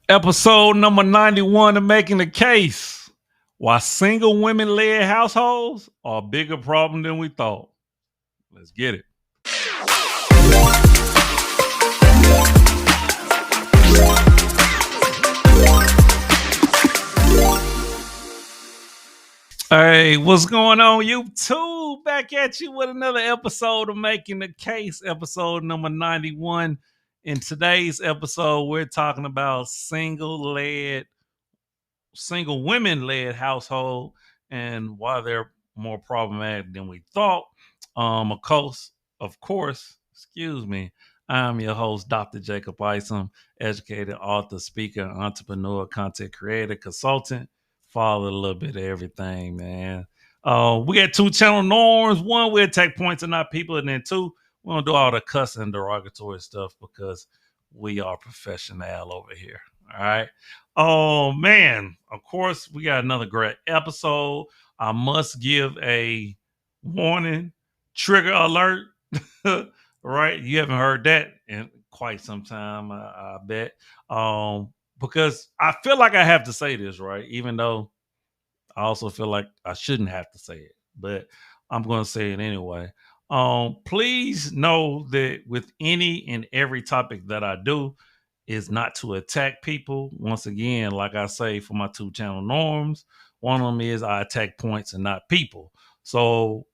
Episode number 91 of Making the Case. Why single women led households are a bigger problem than we thought. Let's get it. Hey, what's going on, YouTube? Back at you with another episode of Making the Case, episode number 91. In today's episode, we're talking about single women led household and why they're more problematic than we thought. Excuse me. I'm your host, Dr. Jacob Isom, educated author, speaker, entrepreneur, content creator, consultant. Follow a little bit of everything, man. We got two channel norms. One, we attack points and not people, and then two, we don't do all the cussing and derogatory stuff because we are professional over here. All right. Oh man, of course, we got another great episode. I must give a warning, trigger alert. Right? You haven't heard that in quite some time, I bet. Because I feel like I have to say this, right? Even though I also feel like I shouldn't have to say it, but I'm going to say it anyway. Please know that with any and every topic that I do is not to attack people. Once again, like I say for my two channel norms, one of them is I attack points and not people. So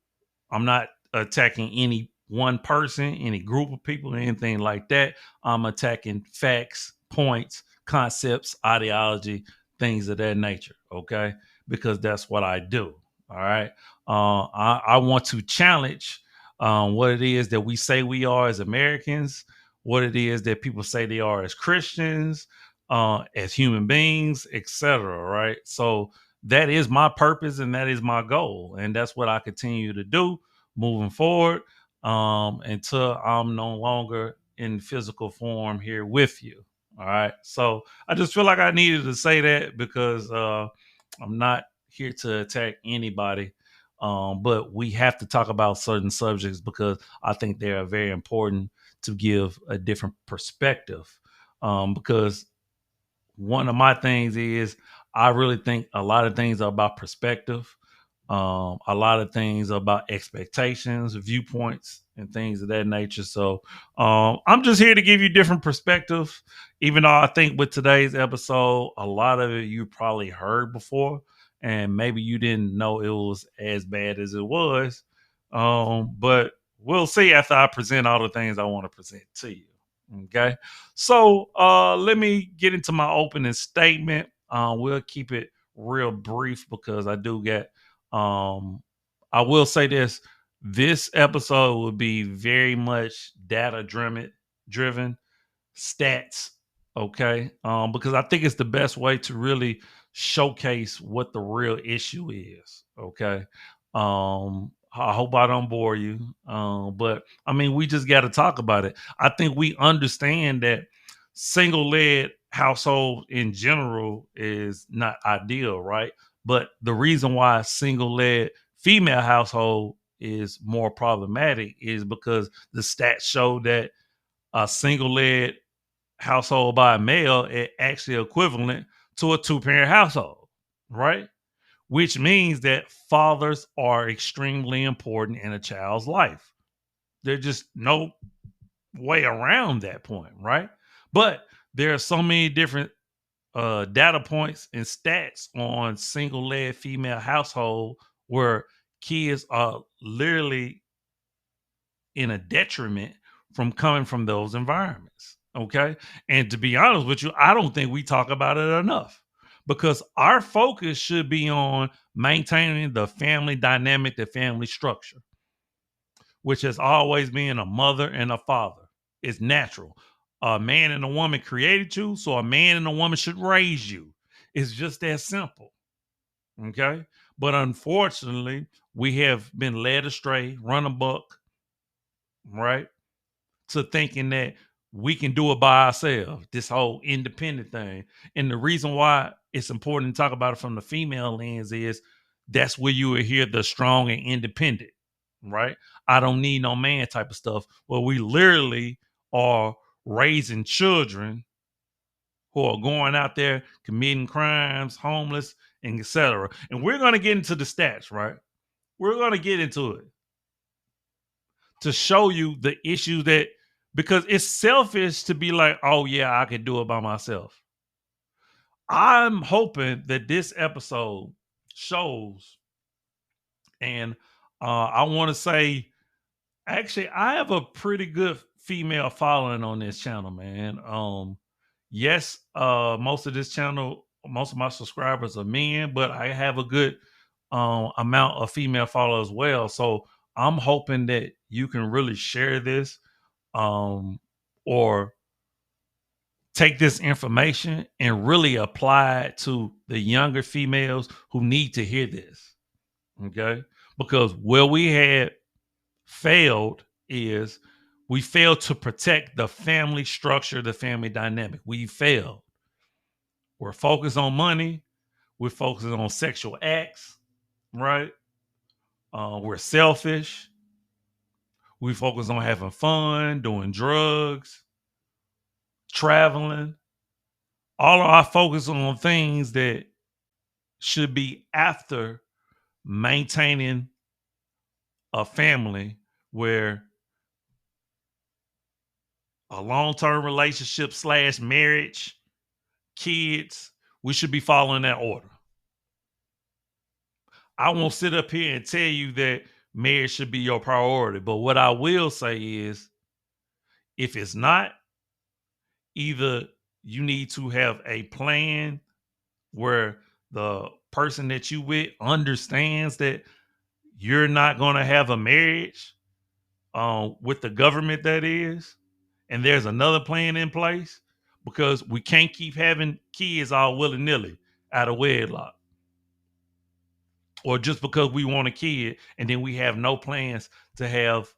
I'm not attacking any one person, any group of people, or anything like that. I'm attacking facts, points, concepts, ideology, things of that nature. Okay, because that's what I do. All right. I want to challenge what it is that we say we are as Americans, what it is that people say they are as Christians, as human beings, etc. Right. So that is my purpose and that is my goal, and that's what I continue to do moving forward until I'm no longer in physical form here with you. All right. So I just feel like I needed to say that because I'm not here to attack anybody. But we have to talk about certain subjects because I think they are very important to give a different perspective. Because one of my things is I really think a lot of things are about perspective. A lot of things are about expectations, viewpoints, and things of that nature. So I'm just here to give you different perspective. Even though I think with today's episode, a lot of it you probably heard before, and maybe you didn't know it was as bad as it was. But we'll see after I present all the things I want to present to you. Okay. So let me get into my opening statement. We'll keep it real brief because I do get I will say this. This episode will be very much data driven stats. Okay. Because I think it's the best way to really showcase what the real issue is. Okay. I hope I don't bore you. But I mean, we just got to talk about it. I think we understand that single led household in general is not ideal, right? But the reason why single led female household is more problematic is because the stats show that a single led household by a male is actually equivalent to a two-parent household, right? Which means that fathers are extremely important in a child's life. There's just no way around that point, right? But there are so many different data points and stats on single led female household where kids are literally in a detriment from coming from those environments. Okay. And to be honest with you, I don't think we talk about it enough because our focus should be on maintaining the family dynamic, the family structure, which has always been a mother and a father. It's natural. A man and a woman created you, so a man and a woman should raise you. It's just that simple. Okay. But unfortunately, we have been led astray, run amok, right? To thinking that we can do it by ourselves, this whole independent thing. And the reason why it's important to talk about it from the female lens is that's where you will hear the strong and independent, right? I don't need no man type of stuff. Well, we literally are raising children who are going out there committing crimes, homeless, and etc. And we're going to get into the stats, right? We're going to get into it to show you the issue that, because it's selfish to be like, oh yeah, I can do it by myself. I'm hoping that this episode shows, and I want to say, actually, I have a pretty good female following on this channel, man. Yes, most of this channel, most of my subscribers are men, but I have a good amount of female followers as well. So I'm hoping that you can really share this, or take this information and really apply it to the younger females who need to hear this. Okay. Because where we had failed is we failed to protect the family structure, the family dynamic. We failed. We're focused on money. We're focusing on sexual acts, right? We're selfish. We focus on having fun, doing drugs, traveling. All of our focus on things that should be after maintaining a family, where a long-term relationship / marriage, kids, we should be following that order. I won't sit up here and tell you that marriage should be your priority, but what I will say is, if it's not, either you need to have a plan where the person that you with understands that you're not going to have a marriage with the government, that is, and there's another plan in place, because we can't keep having kids all willy-nilly out of wedlock, or just because we want a kid and then we have no plans to have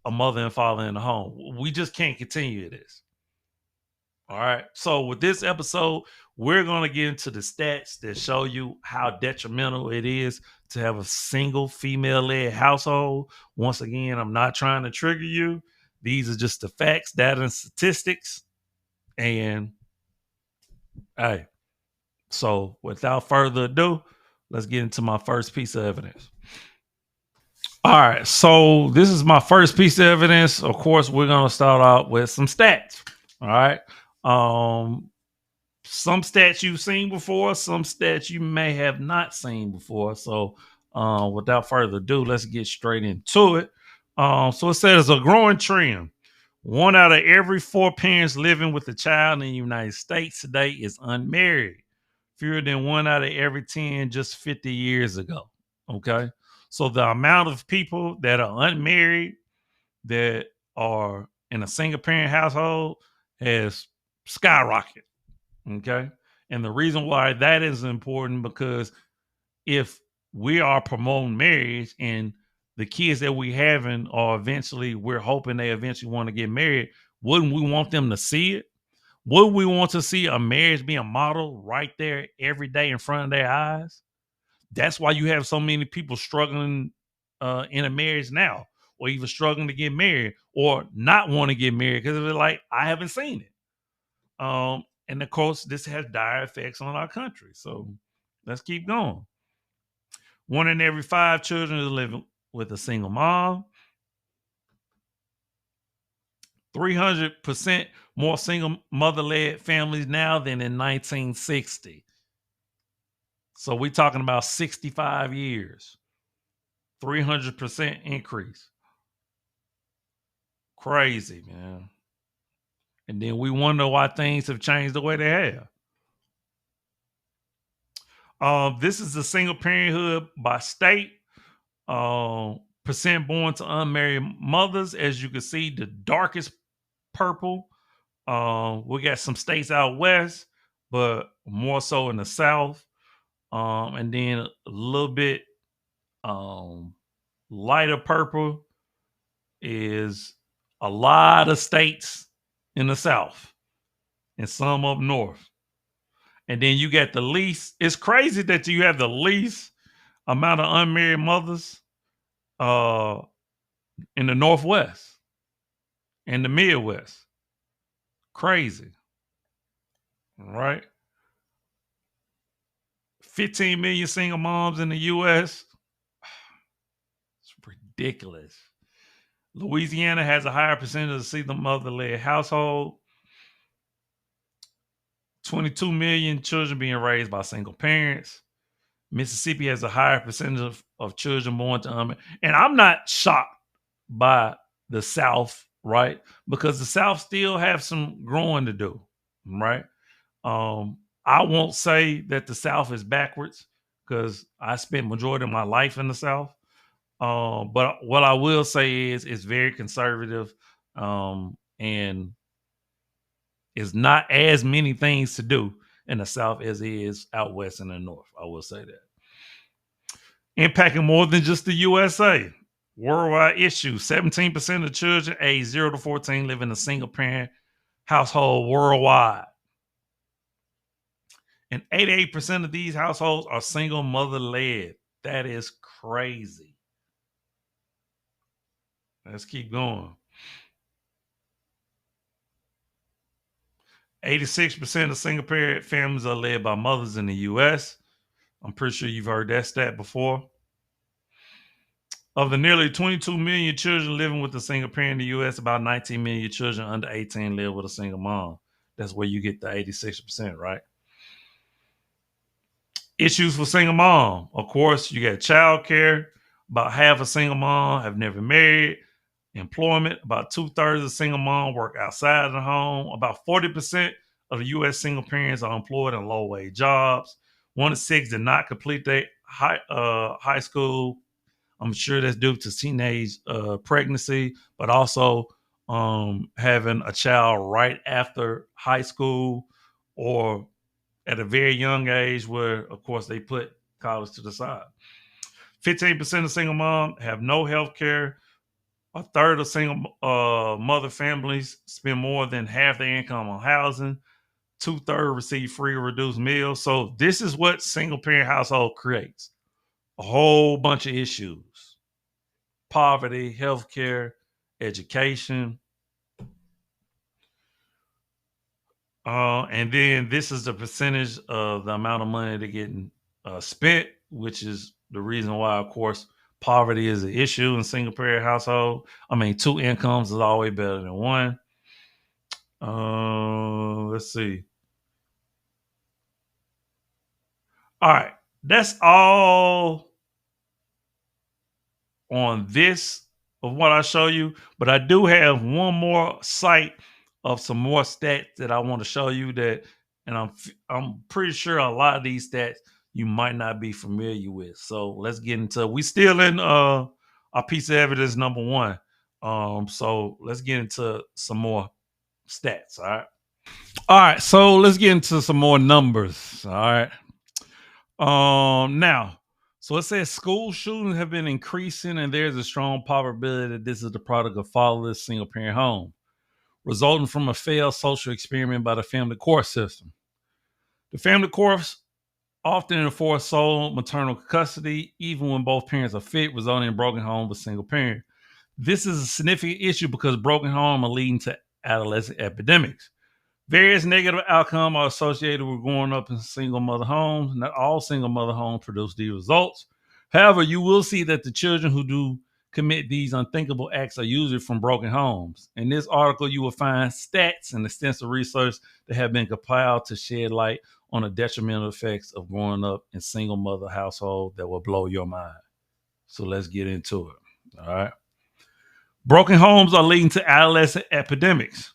a mother and father in the home. We just can't continue this. All right. So with this episode, we're going to get into the stats that show you how detrimental it is to have a single female-led household. Once again, I'm not trying to trigger you. These are just the facts, data, and statistics. And hey, so without further ado, let's get into my first piece of evidence. All right, so this is my first piece of evidence. Of course, we're gonna start out with some stats. All right. Some stats you've seen before, some stats you may have not seen before. So without further ado, let's get straight into it. So it says a growing trend. 1 out of every 4 parents living with a child in the United States today is unmarried. Fewer than 1 out of every 10 just 50 years ago. Okay. So the amount of people that are unmarried, that are in a single parent household, has skyrocketed. Okay. And the reason why that is important, because if we are promoting marriage and the kids that we having are eventually, we're hoping they eventually want to get married, wouldn't we want them to see it? Would we want to see a marriage being modeled right there every day in front of their eyes? That's why you have so many people struggling in a marriage now, or even struggling to get married, or not want to get married because they're like, I haven't seen it. And of course, this has dire effects on our country. So let's keep going. 1 in every 5 children is living with a single mom. 300% more single mother-led families now than in 1960. So we're talking about 65 years. 300% increase. Crazy, man. And then we wonder why things have changed the way they have. This is the single parenthood by state. Percent born to unmarried mothers. As you can see, the darkest purple. We got some states out west, but more so in the south. And then a little bit lighter purple is a lot of states in the south and some up north. And then you got the least. It's crazy that you have the least amount of unmarried mothers in the Northwest and the Midwest. Crazy. right? 15 million single moms in the US. It's ridiculous. Louisiana has a higher percentage of single mother-led household. 22 million children being raised by single parents. Mississippi has a higher percentage of children born to and I'm not shocked by the South, right? Because the South still have some growing to do, right? I won't say that the South is backwards because I spent majority of my life in the South. But what I will say is it's very conservative, and is not as many things to do in the South as it is out west and the North. I will say that. Impacting more than just the USA. Worldwide issue 17% of children aged 0 to 14 live in a single parent household worldwide. And 88% of these households are single mother led. That is crazy. Let's keep going. 86% of single parent families are led by mothers in the US. I'm pretty sure you've heard that stat before. Of the nearly 22 million children living with a single parent in the US, about 19 million children under 18 live with a single mom. That's where you get the 86%, right? Issues for single mom. Of course, you got child care. About half of single mom have never married. Employment. About 2/3 of single mom work outside of the home. About 40% of the U.S. single parents are employed in low-wage jobs. 1 in 6 did not complete their high school. I'm sure that's due to teenage pregnancy, but also having a child right after high school or at a very young age where, of course, they put college to the side. 15% of single moms have no health care. 1/3 of single mother families spend more than half their income on housing. 2/3 receive free or reduced meals. So this is what single parent household creates. A whole bunch of issues. Poverty, healthcare, education. And then this is the percentage of the amount of money they're getting spent, which is the reason why, of course, poverty is an issue in single parent household. I mean, 2 incomes is always better than one. Let's see. All right, that's all on this of what I show you, but I do have one more site of some more stats that I want to show you that, and I'm pretty sure a lot of these stats you might not be familiar with. So let's get into. We still in our piece of evidence number one. So let's get into some more stats. All right. All right. So let's get into some more numbers. All right. Now, so it says school shootings have been increasing, and there's a strong probability that this is the product of fatherless single parent home, resulting from a failed social experiment by the family court system. The family courts often enforce sole maternal custody, even when both parents are fit, resulting in broken homes with single parent. This is a significant issue because broken homes are leading to adolescent epidemics. Various negative outcomes are associated with growing up in single mother homes. Not all single mother homes produce these results. However, you will see that the children who do commit these unthinkable acts are usually from broken homes. In this article, you will find stats and extensive research that have been compiled to shed light on the detrimental effects of growing up in single mother household that will blow your mind. So let's get into it. All right. Broken homes are leading to adolescent epidemics.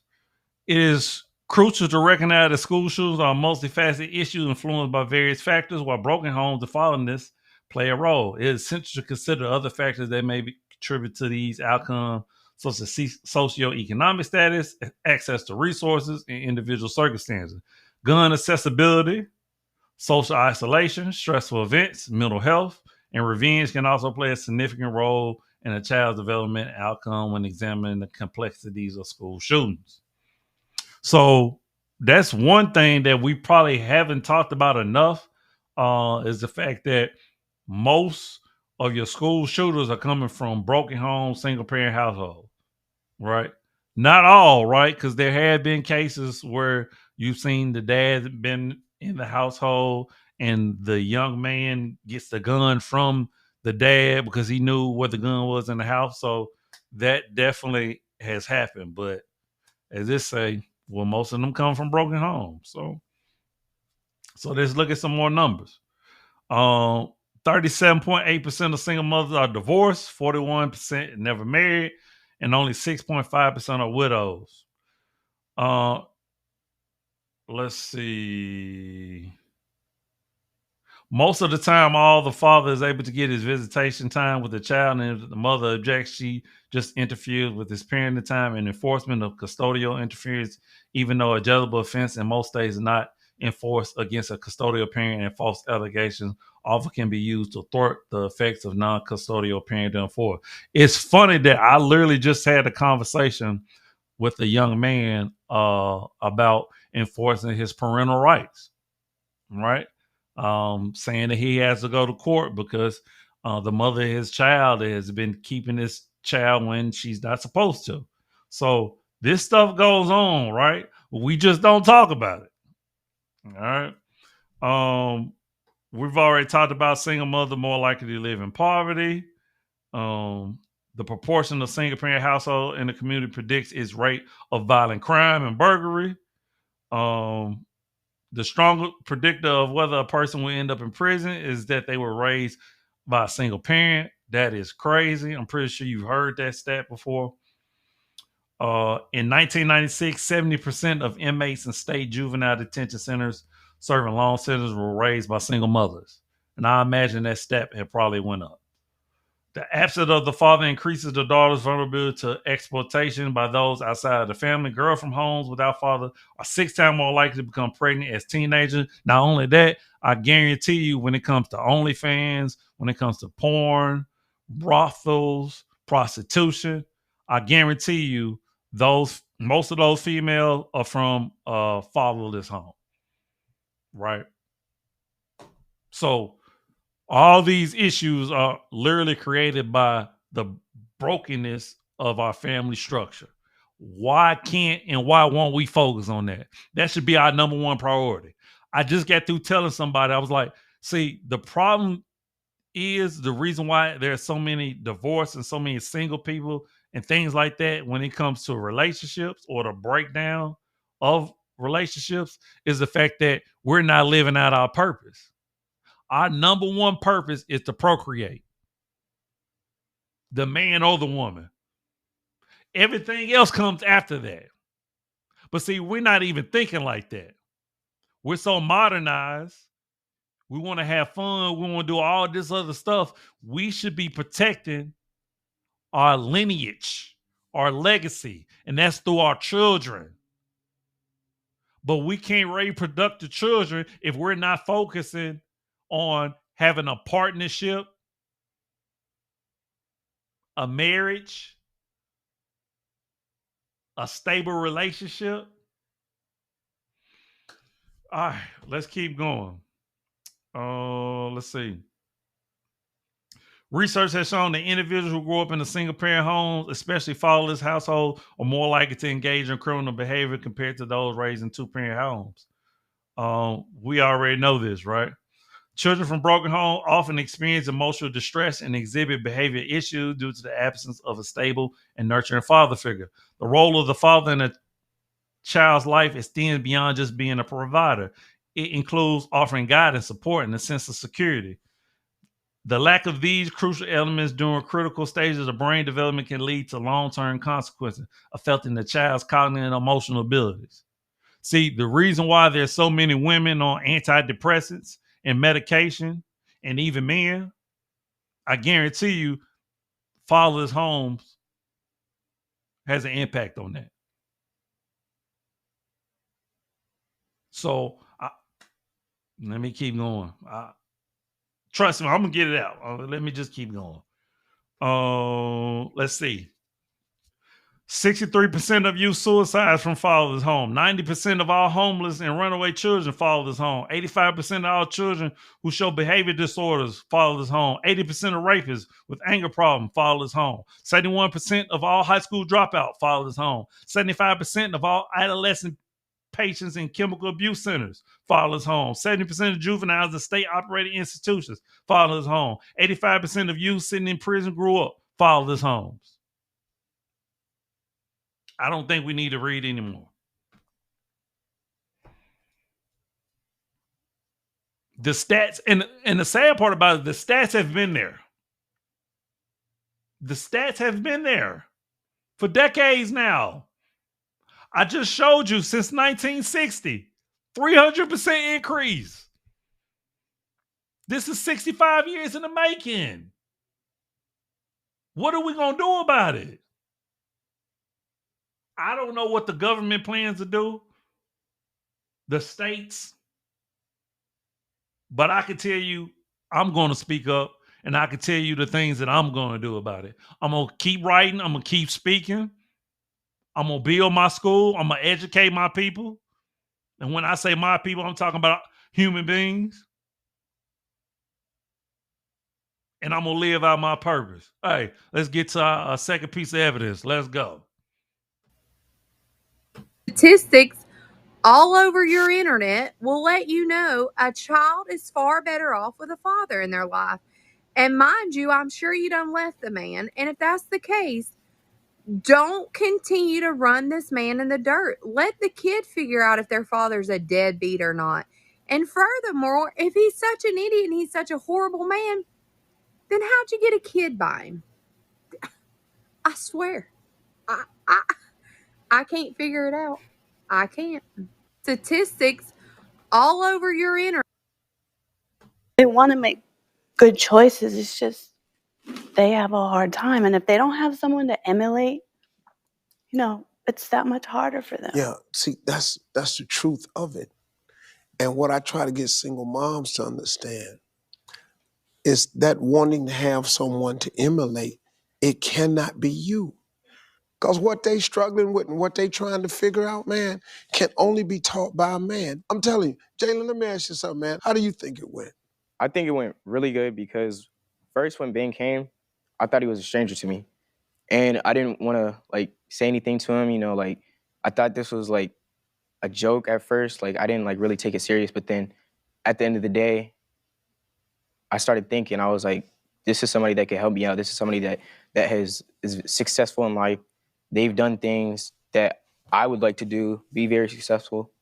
It is crucial to recognize that school shootings are multifaceted issues influenced by various factors, while broken homes and fatherlessness play a role. It is essential to consider other factors that may contribute to these outcomes, such as socioeconomic status, access to resources, and individual circumstances. Gun accessibility, social isolation, stressful events, mental health, and revenge can also play a significant role in a child's development outcome when examining the complexities of school shootings. So that's one thing that we probably haven't talked about enough, is the fact that most of your school shooters are coming from broken homes, single parent households, right? Not all, right? Because there have been cases where You've seen the dad been in the household, and the young man gets the gun from the dad because he knew where the gun was in the house. So that definitely has happened. But as they say, well, most of them come from broken homes. So let's look at some more numbers. 37.8% of single mothers are divorced, 41% never married, and only 6.5% are widows. Uh, let's see. Most of the time, all the father is able to get his visitation time with the child, and if the mother objects, she just interferes with his parenting time and enforcement of custodial interference, even though a jailable offense in most states is not enforced against a custodial parent, and false allegations often can be used to thwart the effects of non-custodial parenting for. It's funny that I literally just had a conversation with a young man about enforcing his parental rights, right? Saying that he has to go to court because the mother of his child has been keeping this child when she's not supposed to. So this stuff goes on, right? We just don't talk about it. All right. Um, we've already talked about single mother more likely to live in poverty. The proportion of single parent household in the community predicts its rate of violent crime and burglary. Um, the strong predictor of whether a person will end up in prison is that they were raised by a single parent. That is crazy. I'm pretty sure you've heard that stat before. In 1996, 70% of inmates in state juvenile detention centers serving long sentences were raised by single mothers. And I imagine that stat had probably went up. The absence of the father increases the daughter's vulnerability to exploitation by those outside of the family. Girls from homes without father are 6 times more likely to become pregnant as teenagers. Not only that, I guarantee you, when it comes to OnlyFans, when it comes to porn, brothels, prostitution, I guarantee you, those most of those females are from fatherless home, right? So all these issues are literally created by the brokenness of our family structure. Why can't and why won't we focus on that? That should be our number one priority. I just got through telling somebody, I was like, see, the problem is the reason why there's so many divorce and so many single people and things like that when it comes to relationships or the breakdown of relationships is the fact that we're not living out our purpose. Our number one purpose is to procreate, the man or the woman. Everything else comes after that. But see, we're not even thinking like that. We're so modernized. We want to have fun. We want to do all this other stuff. We should be protecting our lineage, our legacy, and that's through our children. But we can't raise productive children if we're not focusing on having a partnership, a marriage, a stable relationship. All right, let's keep going. Let's see. Research has shown that individuals who grow up in a single parent homes, especially fatherless households, are more likely to engage in criminal behavior compared to those raised in two parent homes. We already know this, right? Children from broken homes often experience emotional distress and exhibit behavior issues due to the absence of a stable and nurturing father figure. The role of the father in a child's life extends beyond just being a provider. It includes offering guidance, support, and a sense of security. The lack of these crucial elements during critical stages of brain development can lead to long-term consequences affecting the child's cognitive and emotional abilities. See, the reason why there's so many women on antidepressants and medication, and even men, I guarantee you, fatherless homes has an impact on that. So let me keep going. Trust me, I'm gonna get it out. Let me just keep going. Let's see. 63% of youth suicides from fatherless home. 90% of all homeless and runaway children fatherless home. 85% of all children who show behavior disorders fatherless home. 80% of rapists with anger problem fatherless home. 71% of all high school dropout fatherless home. 75% of all adolescent patients in chemical abuse centers, fathers home. 70% of juveniles in state-operated institutions, fathers home. 85% of youth sitting in prison grew up, fathers homes. I don't think we need to read anymore. The stats, and the sad part about it, the stats have been there. The stats have been there for decades now. I just showed you since 1960, 300% increase. This is 65 years in the making. What are we going to do about it? I don't know what the government plans to do, the states, but I can tell you I'm going to speak up, and I can tell you the things that I'm going to do about it. I'm going to keep writing. I'm going to keep speaking. I'm going to build my school. I'm going to educate my people. And when I say my people, I'm talking about human beings. And I'm going to live out my purpose. Hey, let's get to our second piece of evidence. Let's go. Statistics all over your internet will let you know a child is far better off with a father in their life. And mind you, I'm sure you done left the man. And if that's the case, don't continue to run this man in the dirt. Let the kid figure out if their father's a deadbeat or not. And furthermore, if he's such an idiot and he's such a horrible man, then how'd you get a kid by him? I swear. I can't figure it out. I can't. Statistics all over your internet. They want to make good choices. It's just they have a hard time. And if they don't have someone to emulate, it's that much harder for them. Yeah, see, that's the truth of it. And what I try to get single moms to understand is that wanting to have someone to emulate, it cannot be you. Because what they struggling with and what they trying to figure out, man, can only be taught by a man. I'm telling you, Jalen, let me ask you something, man. How do you think it went? I think it went really good because first when Ben came, I thought he was a stranger to me. And I didn't want to say anything to him, I thought this was like a joke at first. I didn't really take it serious, but then at the end of the day, I started thinking, I was like, this is somebody that can help me out. This is somebody that is successful in life. They've done things that I would like to do, be very successful.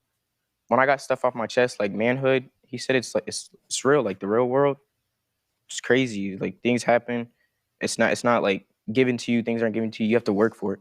When I got stuff off my chest, like manhood, he said it's real, like the real world. It's crazy. Like things happen. It's not like given to you. Things aren't given to you. You have to work for it.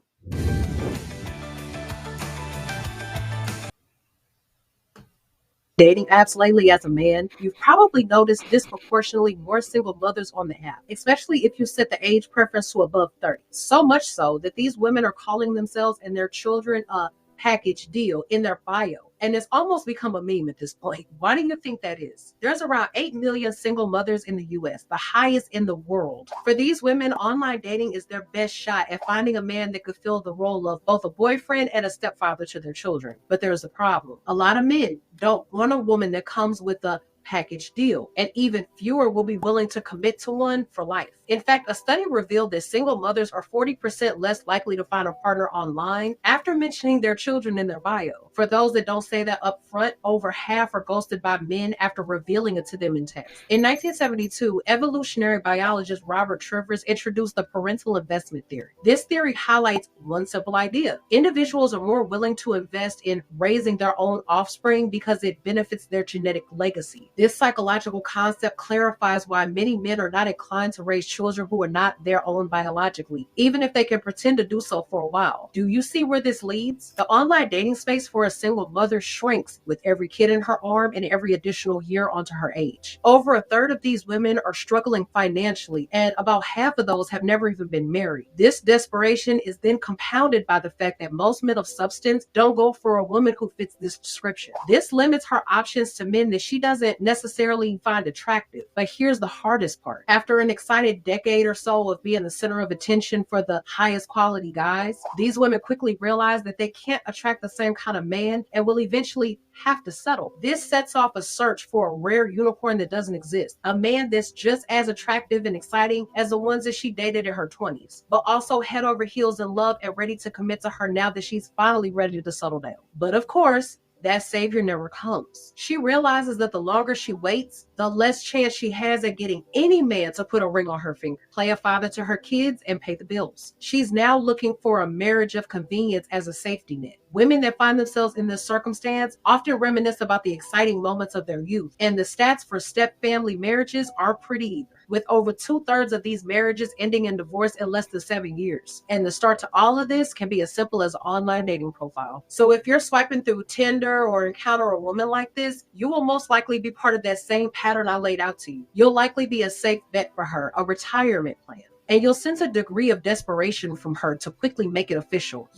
Dating apps lately as a man, you've probably noticed disproportionately more single mothers on the app, especially if you set the age preference to above 30. So much so that these women are calling themselves and their children a package deal in their bio. And it's almost become a meme at this point. Why do you think that is? There's around 8 million single mothers in the US, the highest in the world. For these women, online dating is their best shot at finding a man that could fill the role of both a boyfriend and a stepfather to their children. But there's a problem. A lot of men don't want a woman that comes with a package deal, and even fewer will be willing to commit to one for life. In fact, a study revealed that single mothers are 40% less likely to find a partner online after mentioning their children in their bio. For those that don't say that up front, over half are ghosted by men after revealing it to them in text. In 1972, evolutionary biologist Robert Trivers introduced the parental investment theory. This theory highlights one simple idea. Individuals are more willing to invest in raising their own offspring because it benefits their genetic legacy. This psychological concept clarifies why many men are not inclined to raise children who are not their own biologically, even if they can pretend to do so for a while. Do you see where this leads? The online dating space for a single mother shrinks with every kid in her arm and every additional year onto her age. Over a third of these women are struggling financially, and about half of those have never even been married. This desperation is then compounded by the fact that most men of substance don't go for a woman who fits this description. This limits her options to men that she doesn't necessarily find attractive. But here's the hardest part. After an excited decade or so of being the center of attention for the highest quality guys, these women quickly realize that they can't attract the same kind of man and will eventually have to settle. This sets off a search for a rare unicorn that doesn't exist. A man that's just as attractive and exciting as the ones that she dated in her 20s, but also head over heels in love and ready to commit to her now that she's finally ready to settle down. But of course, that savior never comes. She realizes that the longer she waits, the less chance she has at getting any man to put a ring on her finger, play a father to her kids, and pay the bills. She's now looking for a marriage of convenience as a safety net. Women that find themselves in this circumstance often reminisce about the exciting moments of their youth, and the stats for step family marriages are pretty either, with over 2/3 of these marriages ending in divorce in less than 7 years. And the start to all of this can be as simple as an online dating profile. So if you're swiping through Tinder or encounter a woman like this, you will most likely be part of that same pattern I laid out to you. You'll likely be a safe bet for her, a retirement plan. And you'll sense a degree of desperation from her to quickly make it official.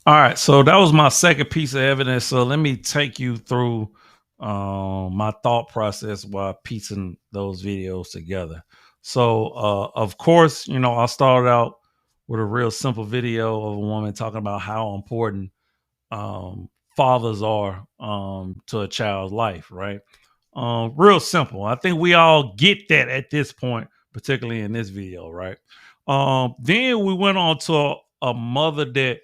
All right, so that was my second piece of evidence. So let me take you through my thought process while piecing those videos together. So, of course, I started out with a real simple video of a woman talking about how important fathers are to a child's life, right? Real simple. I think we all get that at this point, particularly in this video, right? Then we went on to a mother that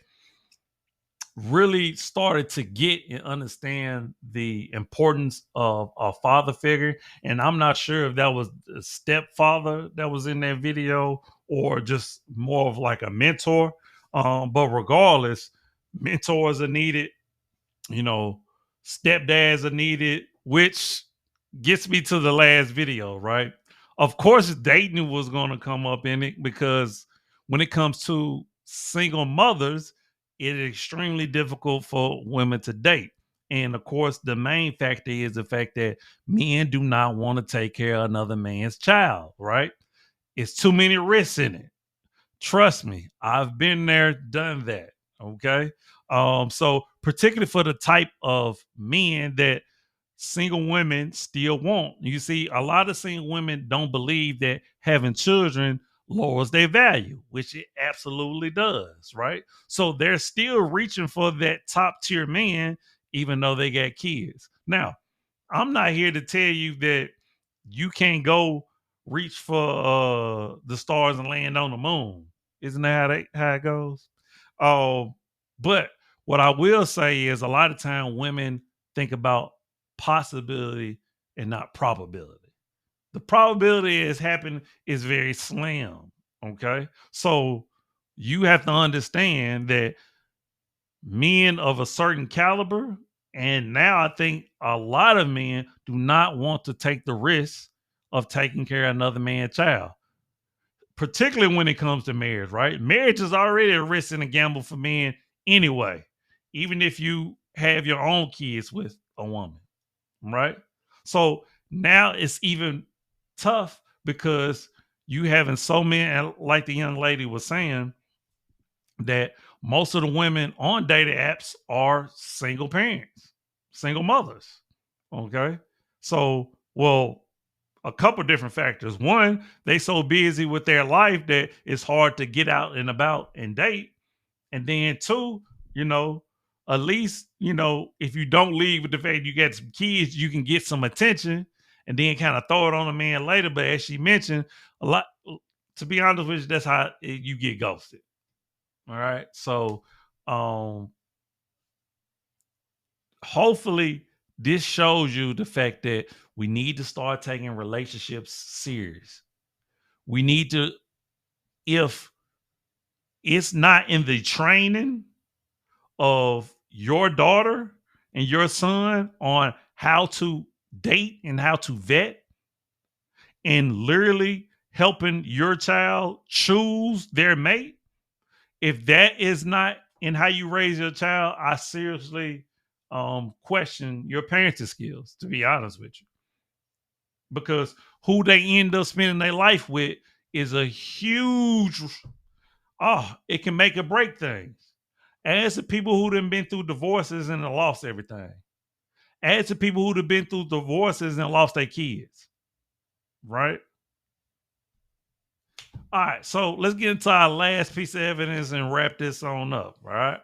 really started to get and understand the importance of a father figure. And I'm not sure if that was a stepfather that was in that video or just more of like a mentor. But regardless, mentors are needed, stepdads are needed, which gets me to the last video, right? Of course, dating was going to come up in it because when it comes to single mothers, it is extremely difficult for women to date. And of course, the main factor is the fact that men do not want to take care of another man's child, right? It's too many risks in it. Trust me, I've been there, done that. Okay. So particularly for the type of men that single women still want. You see, a lot of single women don't believe that having children lowers their value, which it absolutely does, right? So they're still reaching for that top tier man, even though they got kids. Now, I'm not here to tell you that you can't go reach for the stars and land on the moon. Isn't that how it goes? But what I will say is a lot of time women think about possibility and not probability. The probability is happening is very slim. Okay. So you have to understand that men of a certain caliber, and now I think a lot of men do not want to take the risk of taking care of another man's child, particularly when it comes to marriage, right? Marriage is already a risk and a gamble for men anyway, even if you have your own kids with a woman, right? So now it's even tough because you having so many, like the young lady was saying, that most of the women on dating apps are single parents, single mothers. Okay. So, well, a couple different factors. One, they so busy with their life that it's hard to get out and about and date. And then two, you know, at least, if you don't leave with the fact you got some kids, you can get some attention and then kind of throw it on a man later. But as she mentioned, a lot, to be honest with you, that's how you get ghosted. All right. So hopefully this shows you the fact that we need to start taking relationships serious. We need to, if it's not in the training of your daughter and your son on how to date and how to vet and literally helping your child choose their mate, if that is not in how you raise your child, I seriously question your parenting skills, to be honest with you. Because who they end up spending their life with is a huge, it can make or break things. As to people who done been through divorces and lost everything. As to people who have been through divorces and lost their kids. Right? All right, so let's get into our last piece of evidence and wrap this on up. All right.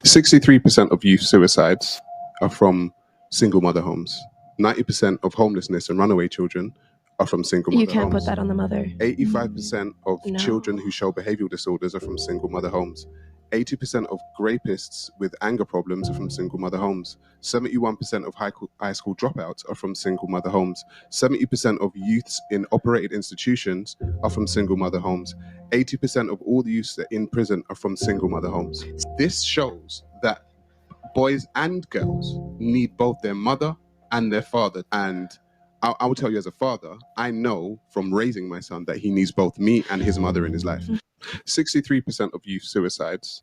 63% of youth suicides are from single mother homes. 90% of homelessness and runaway children are from single mother homes. You can't put that on the mother. 85% of children who show behavioral disorders are from single mother homes. 80% of rapists with anger problems are from single mother homes. 71% of high school dropouts are from single mother homes. 70% of youths in operated institutions are from single mother homes. 80% of all the youths that are in prison are from single mother homes. This shows that boys and girls need both their mother and their father. And I will tell you, as a father, I know from raising my son that he needs both me and his mother in his life. 63% of youth suicides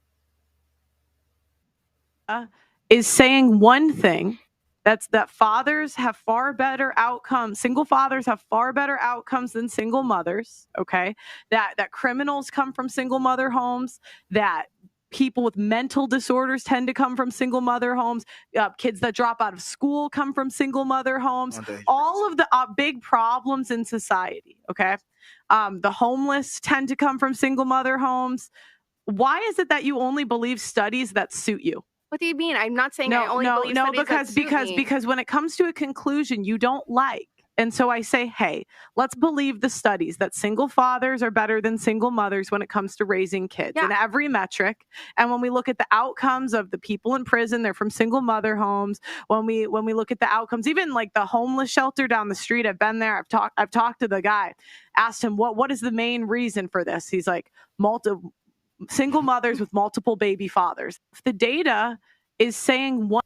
is saying one thing, that's that fathers have far better outcomes. Single fathers have far better outcomes than single mothers. Okay, that criminals come from single mother homes. That people with mental disorders tend to come from single mother homes. Kids that drop out of school come from single mother homes. All of the big problems in society. Okay, the homeless tend to come from single mother homes. Why is it that you only believe studies that suit you? What do you mean? I'm not saying I only believe studies that suit me. Because when it comes to a conclusion you don't like, and so I say, hey, let's believe the studies that single fathers are better than single mothers when it comes to raising kids in every metric. And when we look at the outcomes of the people in prison, they're from single mother homes. When we look at the outcomes, even like the homeless shelter down the street, I've been there. I've talked to the guy, asked him what is the main reason for this. He's like, single mothers with multiple baby fathers. If the data is saying one.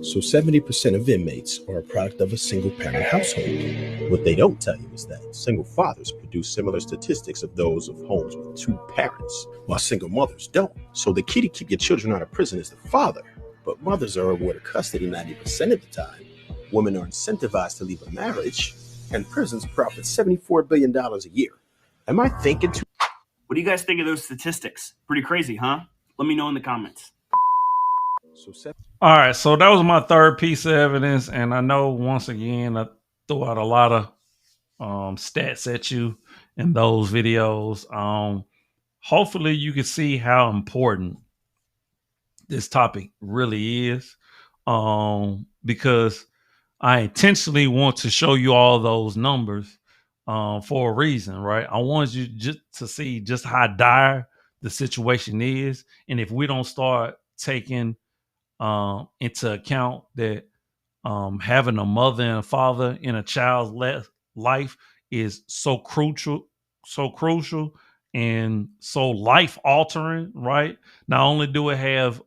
So 70% of inmates are a product of a single parent household. What they don't tell you is that single fathers produce similar statistics of those of homes with two parents, while single mothers don't. So the key to keep your children out of prison is the father. But mothers are awarded custody 90% of the time. Women are incentivized to leave a marriage, and prisons profit $74 billion a year. Am I thinking too? What do you guys think of those statistics? Pretty crazy, huh? Let me know in the comments. All right, so that was my third piece of evidence, and I know once again I threw out a lot of stats at you in those videos. Hopefully you can see how important this topic really is, because I intentionally want to show you all those numbers for a reason, right? I want you just to see just how dire the situation is, and if we don't start taking into account that having a mother and a father in a child's life is so crucial, and so life altering, right? Not only do it have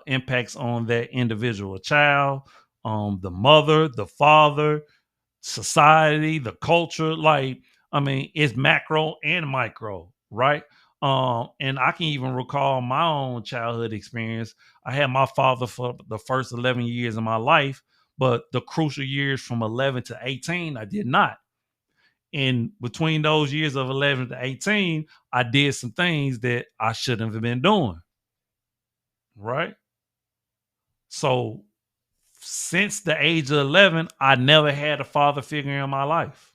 impacts on that individual child, the mother, the father, society, the culture, like, I mean, it's macro and micro, right? And I can even recall my own childhood experience. I had my father for the first 11 years of my life, but the crucial years from 11 to 18, I did not. And between those years of 11 to 18, I did some things that I shouldn't have been doing, right? So since the age of 11, I never had a father figure in my life.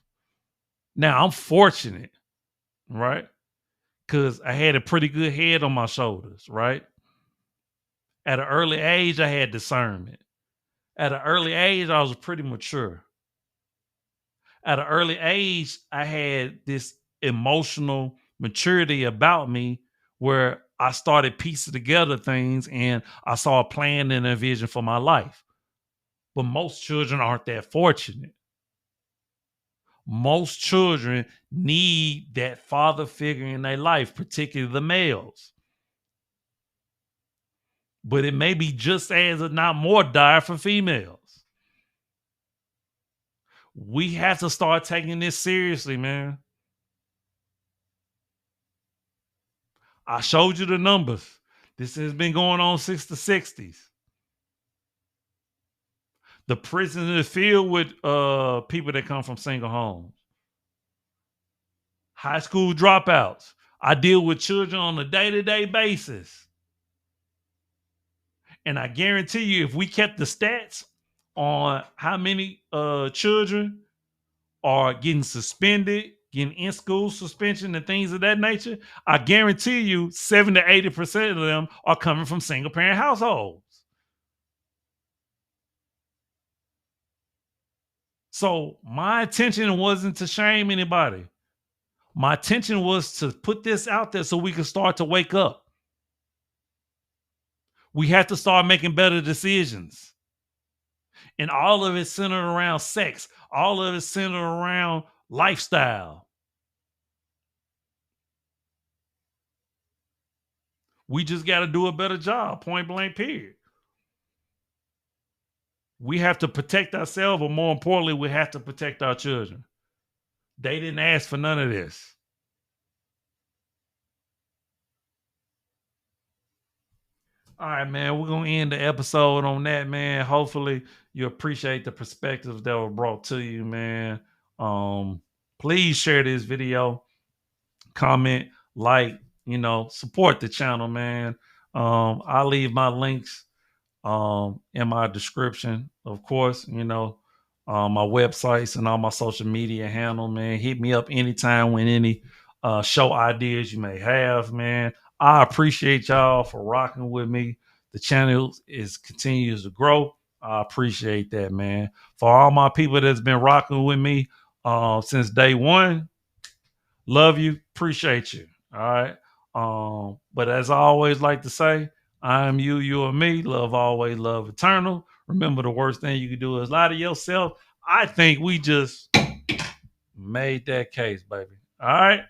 Now I'm fortunate, right? Because I had a pretty good head on my shoulders, right? At an early age, I had discernment. At an early age, I was pretty mature. At an early age, I had this emotional maturity about me where I started piecing together things and I saw a plan and a vision for my life. But most children aren't that fortunate. Most children need that father figure in their life, particularly the males. But it may be just as, if not more, dire for females. We have to start taking this seriously, man. I showed you the numbers. This has been going on since the 60s. The prison is filled with people that come from single homes. High school dropouts. I deal with children on a day-to-day basis. And I guarantee you, if we kept the stats on how many children are getting suspended, getting in-school suspension and things of that nature, I guarantee you 70 to 80% of them are coming from single-parent households. So my intention wasn't to shame anybody. My intention was to put this out there so we can start to wake up. We have to start making better decisions. And all of it centered around sex. All of it centered around lifestyle. We just got to do a better job, point blank, period. We have to protect ourselves, but more importantly, we have to protect our children. They didn't ask for none of this. All right, man, we're going to end the episode on that, man. Hopefully you appreciate the perspectives that were brought to you, man. Please share this video, comment, like, support the channel, man. I'll leave my links in my description, of course, my websites and all my social media handle, man. Hit me up anytime with any show ideas you may have, man. I appreciate y'all for rocking with me. The channel continues to grow. I appreciate that, man. For all my people that's been rocking with me since day one, love you, appreciate you. All right. But as I always like to say, I am you, you are me. Love always, love eternal. Remember, the worst thing you can do is lie to yourself. I think we just made that case, baby. All right.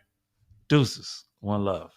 Deuces. One love.